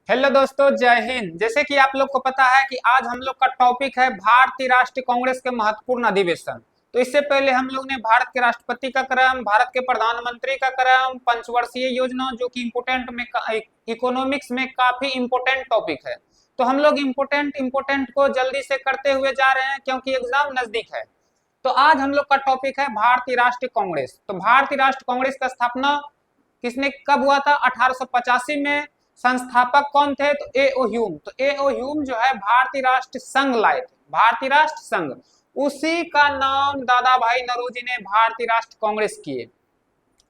Hello दोस्तों, जय हिंद। जैसे कि आप लोग को पता है कि आज हम लोग का टॉपिक है भारतीय राष्ट्रीय कांग्रेस के महत्वपूर्ण अधिवेशन। तो इससे पहले हम लोग ने भारत के राष्ट्रपति का क्रम, भारत के प्रधानमंत्री का क्रम, पंचवर्षीय योजना जो कि इम्पोर्टेंट में इकोनॉमिक्स में काफी इम्पोर्टेंट टॉपिक है। तो हम लोग इम्पोर्टेंट इम्पोर्टेंट को जल्दी से करते हुए जा रहे हैं क्योंकि एग्जाम नजदीक है। तो आज हम लोग का टॉपिक है भारतीय राष्ट्रीय कांग्रेस। तो भारतीय राष्ट्रीय कांग्रेस का स्थापना किसने कब हुआ था? 1885 में। संस्थापक कौन थे? तो ए ओ ह्यूम। तो ए ओ ह्यूम जो है भारतीय राष्ट्र संघ लाए थे, भारतीय राष्ट्र संघ। उसी का नाम दादा भाई नौरोजी ने भारतीय राष्ट्र कांग्रेस किए।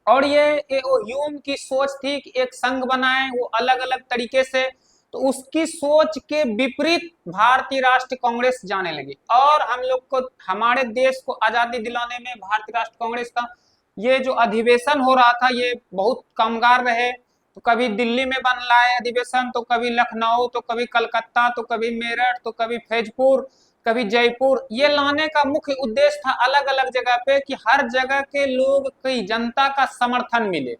और ये ए ओ ह्यूम की सोच थी कि एक संघ बनाए, वो अलग अलग तरीके से। तो उसकी सोच के विपरीत भारतीय राष्ट्रीय कांग्रेस जाने लगी और हम लोग को, हमारे देश को आजादी दिलाने में भारतीय राष्ट्रीय कांग्रेस का ये जो अधिवेशन हो रहा था ये बहुत कामगार रहे। तो कभी दिल्ली में बन रहा है अधिवेशन, तो कभी लखनऊ, तो कभी कलकत्ता, तो कभी मेरठ, तो कभी फैजपुर, कभी जयपुर। ये लाने का मुख्य उद्देश्य था अलग अलग जगह पे कि हर जगह के लोग की जनता का समर्थन मिले।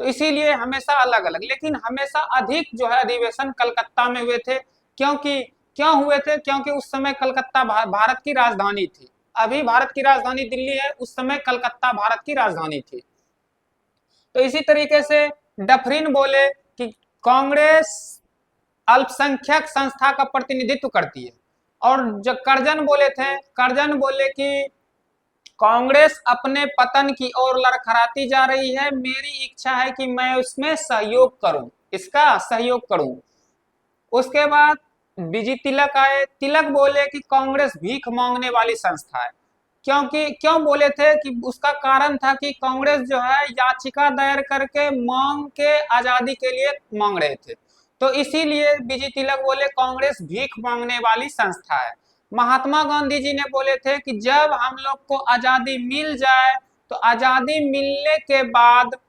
तो इसीलिए हमेशा अलग अलग, लेकिन हमेशा अधिक जो है अधिवेशन कलकत्ता में हुए थे। क्योंकि क्यों हुए थे? क्योंकि उस समय कलकत्ता भारत की राजधानी थी। अभी भारत की राजधानी दिल्ली है, उस समय कलकत्ता भारत की राजधानी थी। तो इसी तरीके से डफरिन बोले कि कांग्रेस अल्पसंख्यक संस्था का प्रतिनिधित्व करती है। और जो करजन बोले थे, करजन बोले कि कांग्रेस अपने पतन की ओर लड़खड़ाती जा रही है, मेरी इच्छा है कि मैं उसमें सहयोग करूं, इसका सहयोग करूं। उसके बाद बीजी तिलक आए। तिलक बोले कि कांग्रेस भीख मांगने वाली संस्था है। क्योंकि क्यों बोले थे कि उसका कारण था कि कांग्रेस जो है याचिका दायर करके मांग के आजादी के लिए मांग रहे थे। तो इसीलिए बीजी तिलक बोले कांग्रेस भीख मांगने वाली संस्था है। महात्मा गांधी जी ने बोले थे कि जब हम लोग को आजादी मिल जाए तो आजादी मिलने के बाद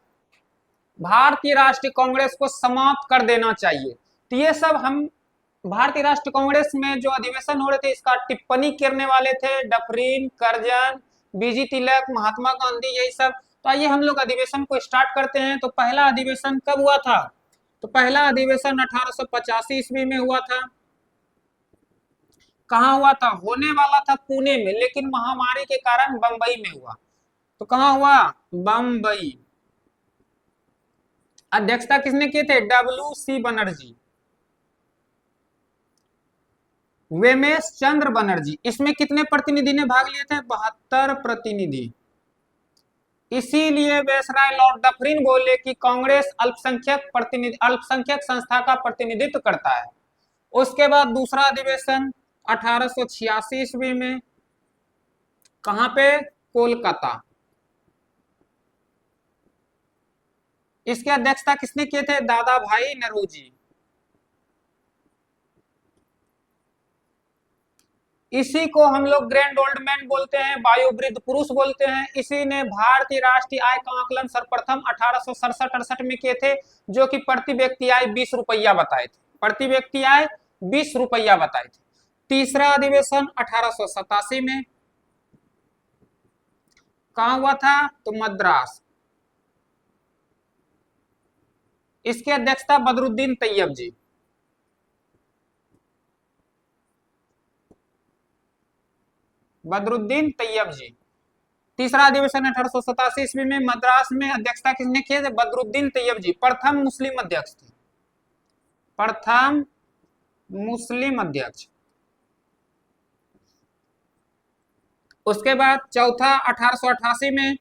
भारतीय राष्ट्रीय कांग्रेस को समाप्त कर देना चाहिए। तो ये सब हम भारतीय राष्ट्रीय कांग्रेस में जो अधिवेशन हो रहे थे इसका टिप्पणी करने वाले थे डफरीन, करजन, बीजी तिलक, महात्मा गांधी, यही सब। तो आइए हम लोग अधिवेशन को स्टार्ट करते हैं। तो पहला अधिवेशन कब हुआ था? तो पहला अधिवेशन 1885 ईस्वी में हुआ था। कहाँ हुआ था? होने वाला था पुणे में, लेकिन महामारी के कारण बंबई में हुआ। तो कहाँ हुआ? बंबई। अध्यक्षता किसने किए थे? डब्ल्यू सी बनर्जी, वेमेश चंद्र बनर्जी। इसमें कितने प्रतिनिधि ने भाग लिए थे? 72 प्रतिनिधि। इसीलिए वेसराय लॉर्ड डफरिन बोले कि कांग्रेस अल्पसंख्यक संस्था का प्रतिनिधित्व करता है। उसके बाद दूसरा अधिवेशन 1886 ईस्वी में, कहां पे? कोलकाता। इसकी अध्यक्षता किसने किए थे? दादा भाई नौरोजी। इसी को हम लोग ग्रैंड ओल्ड मैन बोलते हैं, वायुवृद्ध पुरुष बोलते हैं। इसी ने भारतीय राष्ट्रीय आय का आकलन सर्वप्रथम 1867-68 में किए थे, जो कि प्रति व्यक्ति आय 20 रुपया बताए थे। प्रति व्यक्ति आय 20 रुपया बताए थे। तीसरा अधिवेशन 1887 में कहा हुआ था? तो मद्रास। इसकी अध्यक्षता बदरुद्दीन तैयब जी। बदरुद्दीन तैयब जी। तीसरा अधिवेशन 1887 ईस्वी में मद्रास में। अध्यक्षता किसने किए थे? बदरुद्दीन तैयब जी, प्रथम मुस्लिम अध्यक्ष थे, प्रथम मुस्लिम अध्यक्ष। उसके बाद चौथा 1888 में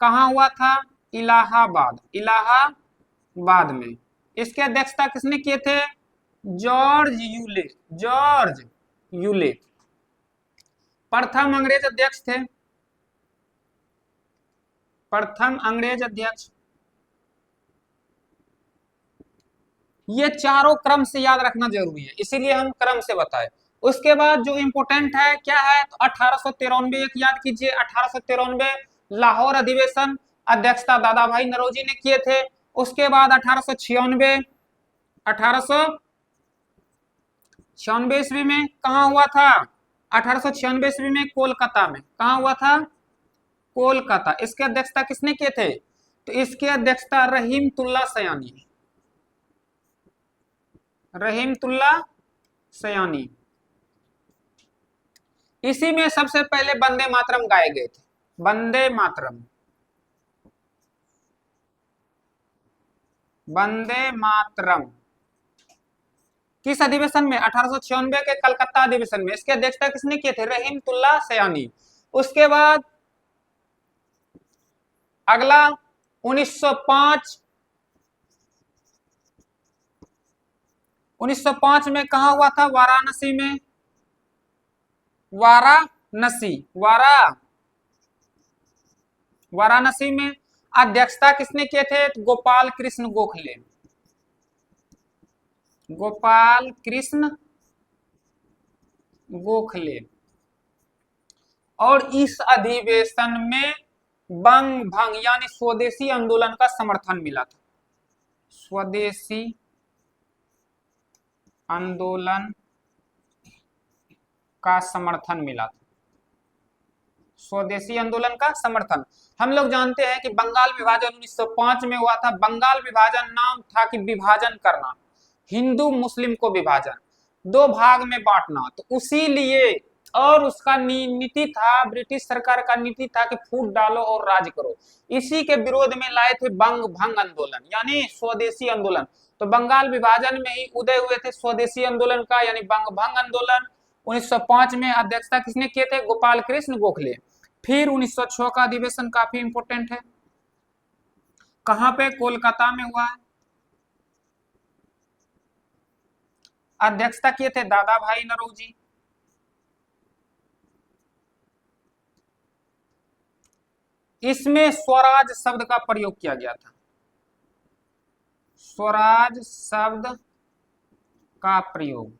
कहा हुआ था? इलाहाबाद, इलाहाबाद में। इसके अध्यक्षता किसने किए थे? जॉर्ज यूले, जॉर्ज यूले प्रथम अंग्रेज अध्यक्ष थे, प्रथम अंग्रेज अध्यक्ष। ये चारों क्रम से याद रखना जरूरी है, इसीलिए हम क्रम से बताए। उसके बाद जो इंपोर्टेंट है क्या है? तो 1893 एक याद कीजिए, 1893 लाहौर अधिवेशन, अध्यक्षता दादा भाई नौरोजी ने किए थे। उसके बाद 1896, 1896 ईस्वी में कहा हुआ था? 1896 ईस्वी में कोलकाता में। कहा हुआ था? कोलकाता। इसके अध्यक्षता किसने किए थे? तो इसकी अध्यक्षता रहीमतुल्ला सयानी, रहीमतुल्ला सयानी। इसी में सबसे पहले वंदे मातरम गाए गए थे, वंदे मातरम, वंदे मातरम। किस अधिवेशन में? 1896 के कलकत्ता अधिवेशन में। इसकी अध्यक्षता किसने किए थे? रहीमतुल्ला सयानी। उसके बाद अगला 1905, 1905 में कहा हुआ था? वाराणसी में, वाराणसी में। अध्यक्षता किसने किए थे? गोपाल कृष्ण गोखले, गोपाल कृष्ण गोखले। और इस अधिवेशन में बंग भंग यानी स्वदेशी आंदोलन का समर्थन मिला था, स्वदेशी आंदोलन का समर्थन मिला था, स्वदेशी आंदोलन का समर्थन। हम लोग जानते हैं कि बंगाल विभाजन 1905 में हुआ था। बंगाल विभाजन नाम था कि विभाजन करना, हिंदू मुस्लिम को विभाजन, दो भाग में बांटना। तो उसी लिए, और उसका नीति था, ब्रिटिश सरकार का नीति था कि फूट डालो और राज करो। इसी के विरोध में लाए थे बंग भंग आंदोलन यानी स्वदेशी आंदोलन। तो बंगाल विभाजन में ही उदय हुए थे स्वदेशी आंदोलन का यानी बंग भंग आंदोलन। 1905 में अध्यक्षता किसने किए थे? गोपाल कृष्ण गोखले। फिर 1906 का अधिवेशन काफी इंपोर्टेंट है। कहां पे? कोलकाता में हुआ है। अध्यक्षता किए थे दादा भाई नौरोजी। इसमें स्वराज शब्द का प्रयोग किया गया था, स्वराज शब्द का प्रयोग,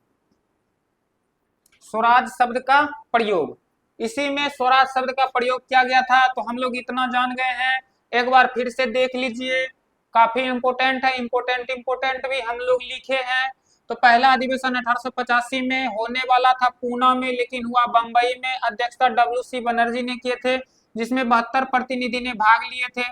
स्वराज शब्द का प्रयोग। इसी में स्वराज शब्द का प्रयोग किया गया था। तो हम लोग इतना जान गए हैं, एक बार फिर से देख लीजिए, काफी इंपोर्टेंट है। इंपोर्टेंट भी हम लोग लिखे हैं। तो पहला अधिवेशन 1885 में होने वाला था पूना में, लेकिन हुआ बंबई में। अध्यक्षता डब्ल्यू.सी. बनर्जी ने किए थे, जिसमें 72 प्रतिनिधि ने भाग लिए थे।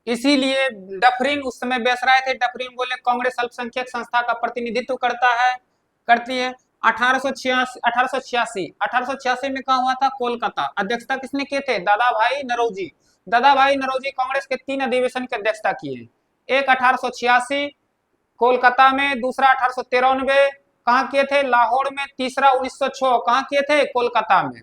इसीलिए डफरिन उस समय बेसराय थे। डफरिन बोले कांग्रेस अल्पसंख्यक संस्था का प्रतिनिधित्व करती है। 1886 में कहा हुआ था? कोलकाता। अध्यक्षता किसने किए थे? दादा भाई नौरोजी। दादा भाई नौरोजी कांग्रेस के 3 अधिवेशन की अध्यक्षता किए। एक 1886 कोलकाता में, दूसरा 1893 कहाँ किए थे? लाहौर में, तीसरा 1906 कहाँ किए थे? कोलकाता में।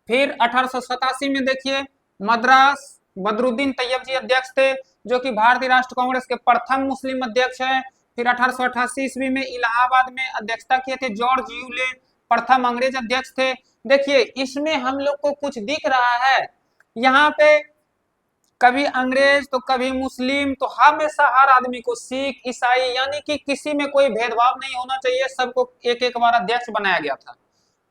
फिर 1887 में देखिए मद्रास, बदरुद्दीन तैयब जी अध्यक्ष थे, जो कि भारतीय राष्ट्र कांग्रेस के प्रथम मुस्लिम अध्यक्ष हैं। फिर 1888 ईस्वी में इलाहाबाद में अध्यक्षता किए थे जॉर्ज यूले, प्रथम अंग्रेज अध्यक्ष थे। देखिए इसमें हम लोग को कुछ दिख रहा है, यहाँ पे कभी अंग्रेज तो कभी मुस्लिम, तो हमेशा हर आदमी को सिख ईसाई यानी कि किसी में कोई भेदभाव नहीं होना चाहिए, सबको एक एक बार अध्यक्ष बनाया गया था।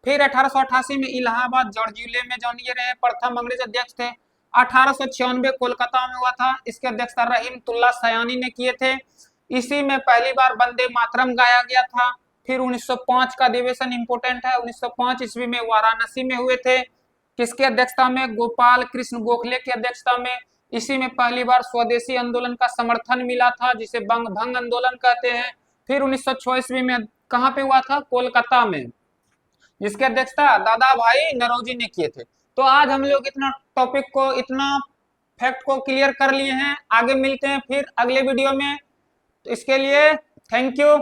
फिर 1888 में इलाहाबाद जॉर्ज यूले में जानिए रहे प्रथम अंग्रेज अध्यक्ष थे। 1896 कोलकाता में हुआ था, इसके अध्यक्षता रहीमतुल्ला सयानी ने किए थे। इसी में पहली बार वंदे मातरम गाया गया था। फिर 1905 का अधिवेशन इंपोर्टेंट है, 1905 ईस्वी में वाराणसी में हुए थे। किसके अध्यक्षता में? गोपाल कृष्ण गोखले की अध्यक्षता में। इसी में पहली बार स्वदेशी आंदोलन का समर्थन मिला था, जिसे बंग भंग आंदोलन कहते हैं। फिर 1906 ईस्वी में कहां पे हुआ था? कोलकाता में, जिसकी अध्यक्षता दादा भाई नौरोजी ने किए थे। तो आज हम लोग इतना टॉपिक को, इतना फैक्ट को क्लियर कर लिए हैं। आगे मिलते हैं फिर अगले वीडियो में। तो इसके लिए थैंक यू।